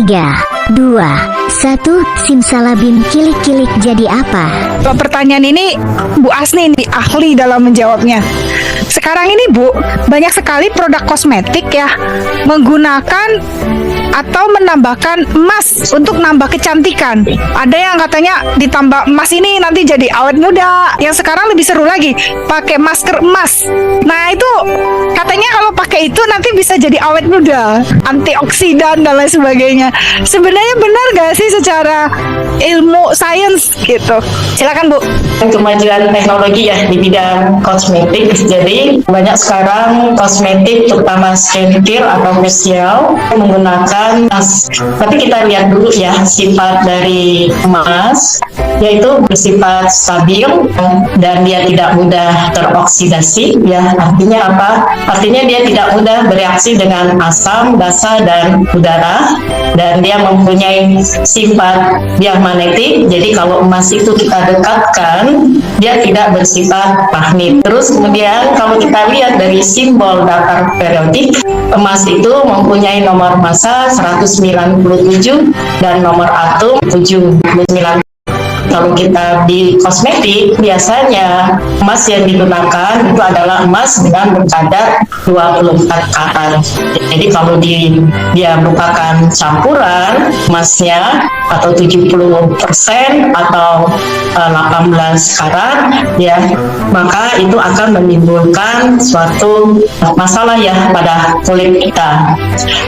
3, 2, 1, simsalabim, kilik-kilik jadi apa? Pertanyaan ini Bu Asni ini ahli dalam menjawabnya. Sekarang ini Bu, banyak sekali produk kosmetik ya menggunakan atau menambahkan emas untuk nambah kecantikan. Ada yang katanya ditambah emas ini nanti jadi awet muda. Yang sekarang lebih seru lagi, pakai masker emas. Nah itu katanya kalau pakai itu nanti bisa jadi awet muda, antioksidan dan lain sebagainya. Sebenarnya benar gak sih secara ilmu sains gitu? Silakan Bu. Kemajuan teknologi ya di bidang kosmetik, jadi banyak sekarang kosmetik terutama skincare atau facial menggunakan emas. Tapi kita lihat dulu ya sifat dari emas, yaitu bersifat stabil dan dia tidak mudah teroksidasi ya. Artinya apa? Artinya dia tidak mudah bereaksi dengan asam, basa, dan udara, dan dia mempunyai sifat diamagnetik. Jadi kalau emas itu kita dekatkan, dia tidak bersifat magnet. Terus kemudian kalau kita lihat dari simbol datar periodik, emas itu mempunyai nomor massa 197 dan nomor atom 79. Kalau kita di kosmetik, biasanya emas yang digunakan itu adalah emas dengan berkadar 24 karat. Jadi kalau dia merupakan campuran emasnya atau 70% atau 18 karat ya, maka itu akan menimbulkan suatu masalah ya pada kulit kita.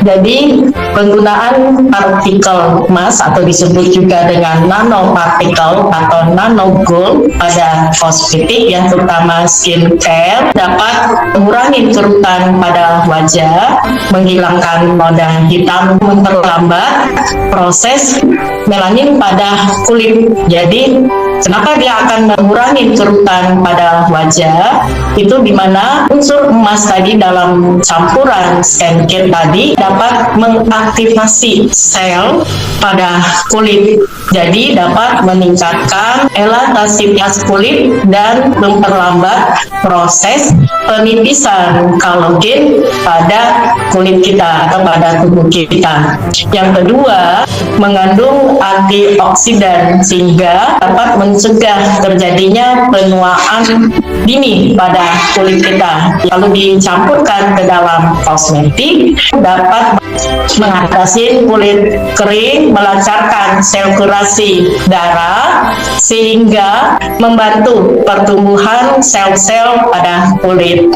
Jadi penggunaan partikel emas atau disebut juga dengan nanopartikel atau nanogold pada kosmetik ya, terutama skincare, dapat mengurangi kerutan pada wajah, menghilangkan noda hitam, memperlambat proses melanin pada kulit. Jadi kenapa dia akan mengurangi kerutan pada wajah? Itu dimana unsur emas tadi dalam campuran skincare tadi dapat mengaktifasi sel pada kulit. Jadi dapat meningkatkan elastisitas kulit dan memperlambat proses penipisan kolagen pada kulit kita atau pada tubuh kita. Yang kedua, mengandung antioksidan sehingga dapat mencegah terjadinya penuaan dini pada kulit kita. Lalu dicampurkan ke dalam kosmetik dapat mengatasi kulit kering, melancarkan sirkulasi darah sehingga membantu pertumbuhan sel-sel pada kulit.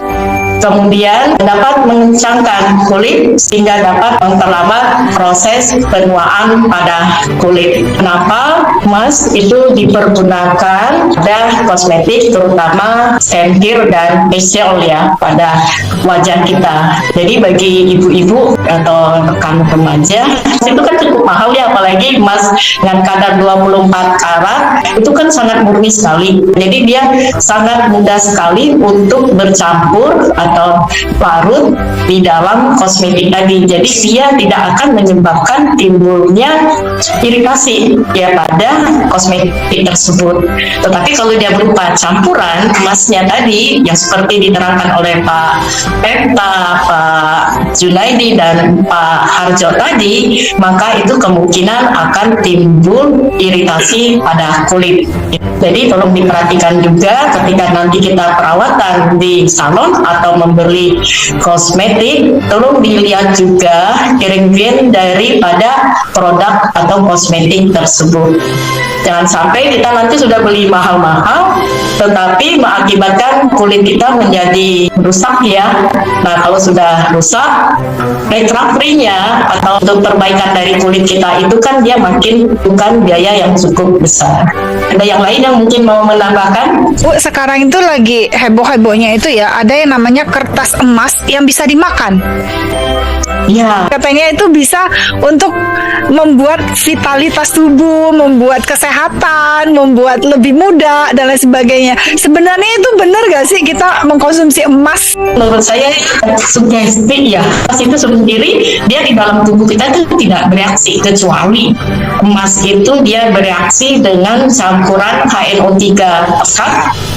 Kemudian dapat mengencangkan kulit sehingga dapat memperlambat proses penuaan pada kulit. Kenapa emas itu dipergunakan pada kosmetik terutama skincare dan facial ya pada wajah kita. Jadi bagi ibu-ibu atau rekan remaja itu kan cukup mahal ya, apalagi emas dengan kadar 24 karat itu kan sangat murni sekali. Jadi dia sangat mudah sekali untuk bercampur atau larut di dalam kosmetik tadi. Jadi dia tidak akan menyebabkan timbulnya iritasi ya pada kosmetik tersebut. Tetapi kalau dia berupa campuran emasnya tadi yang seperti diterangkan oleh Pak Peta, Pak Junaidi dan Pak Harjo tadi, maka itu kemungkinan akan timbul iritasi pada kulit. Jadi tolong diperhatikan juga ketika nanti kita perawatan di salon atau membeli kosmetik, tolong dilihat juga ingredient daripada produk atau kosmetik tersebut. Jangan sampai kita nanti sudah beli mahal-mahal tetapi mengakibatkan kulit kita menjadi rusak ya. Nah kalau sudah rusak, recovery-nya atau untuk perbaikan dari kulit kita itu kan dia makin bukan biaya yang cukup besar. Ada yang lain yang mungkin mau menambahkan? Bu, sekarang itu lagi heboh-hebohnya itu ya, ada yang namanya kertas emas yang bisa dimakan. Ya. Katanya itu bisa untuk membuat vitalitas tubuh, membuat kesehatan, membuat lebih muda dan lain sebagainya. Sebenarnya itu benar gak sih kita mengkonsumsi emas? Menurut saya sugesti ya. Emas itu sendiri dia di dalam tubuh kita itu tidak bereaksi, kecuali emas itu dia bereaksi dengan campuran HNO3 pekat,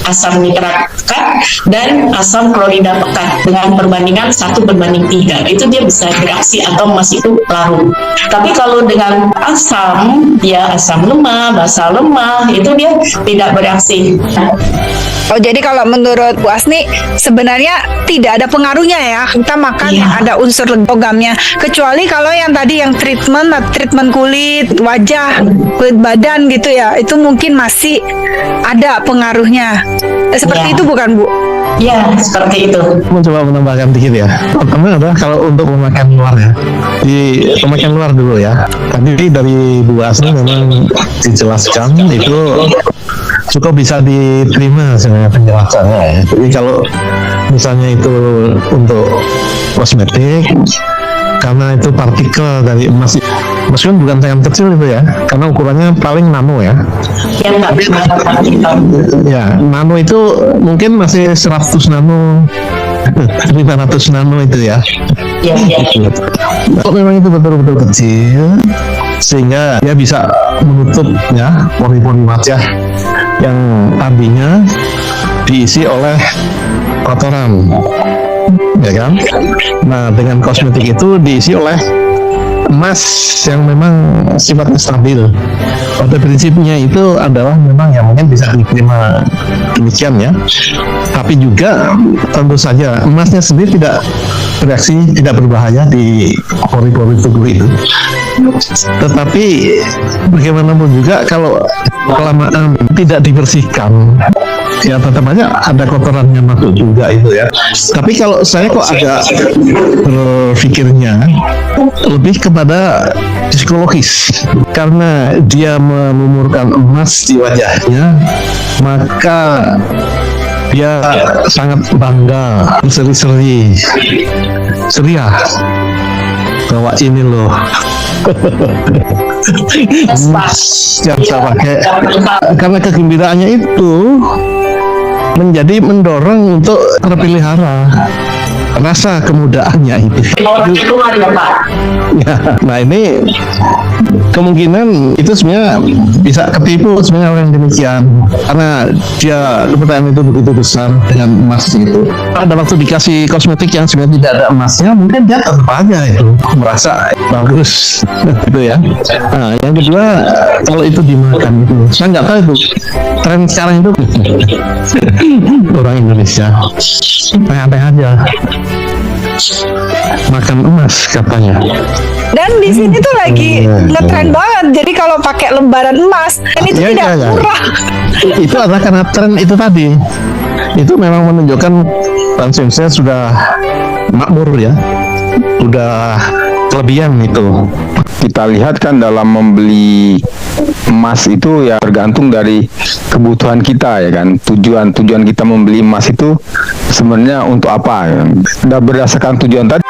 asam nitrat pekat, dan asam klorida pekat dengan perbandingan 1:3. Itu dia bisa bisa bereaksi atau emas itu larut. Tapi kalau dengan asam, ya asam lemah, basa lemah, itu dia tidak bereaksi. Oh, jadi kalau menurut Bu Asni sebenarnya tidak ada pengaruhnya ya kita makan Iya. yang ada unsur logamnya, kecuali kalau yang tadi yang treatment kulit, wajah, kulit badan gitu ya, itu mungkin masih ada pengaruhnya. Seperti Iya. itu bukan Bu? Ya, seperti itu. Mencoba menambahkan dikit ya. Pertama adalah kalau untuk pemakaian luar ya, di pemakaian luar dulu ya. Tadi dari Bu Asni memang dijelaskan itu cukup bisa diterima sebenarnya penjelasannya ya. Jadi kalau misalnya itu untuk kosmetik, karena itu partikel dari emas, meskipun bukan sangat kecil itu ya, karena ukurannya paling nano ya. Ya, nggak bisa Ya, nano itu mungkin masih 100 nano, 500 nano itu ya. Ya, ya. Kalau memang itu betul-betul kecil, sehingga dia bisa menutup ya pori-pori wajah yang tadinya diisi oleh kotoran, ya kan? Nah, dengan kosmetik itu diisi oleh emas yang memang sifatnya stabil. Pada prinsipnya itu adalah memang yang mungkin bisa diterima demikian ya. Tapi juga tentu saja emasnya sendiri tidak bereaksi, tidak berbahaya di pori-pori tubuh itu. Tetapi bagaimanapun juga kalau kelamaan tidak dibersihkan, ya tetap aja ada kotorannya masuk juga itu ya. Tapi kalau saya kok agak berpikirnya lebih kepada psikologis, karena dia melumurkan emas di wajahnya, maka dia sangat bangga, berseri-seri, ceria bahwa ini loh emas yang saya pakai. Karena kegembiraannya itu menjadi mendorong untuk terpelihara rasa kemudaannya itu. Orang keluar ya Pak. Ya, nah ini kemungkinan itu sebenarnya bisa ketipu sebenarnya orang yang demikian, karena dia kepercayaan itu begitu besar dengan emas itu. Pada waktu dikasih kosmetik yang sebenarnya tidak ada emasnya, mungkin dia tetap aja itu merasa bagus gitu ya. Nah, yang kedua, kalau itu dimakan itu, saya nggak tahu itu tren sekarang itu orang Indonesia aneh-aneh aja makan emas katanya. Dan di sini tuh lagi ngetren banget. Jadi kalau pakai lembaran emas, dan itu Ya, tidak ya, ya. murah. Itu adalah karena tren itu tadi. Itu memang menunjukkan konsumsinya sudah makmur ya, sudah kelebihan itu. Kita lihat kan dalam membeli emas itu ya tergantung dari kebutuhan kita ya kan. Tujuan kita membeli emas itu sebenarnya untuk apa ya? Dan berdasarkan tujuan tadi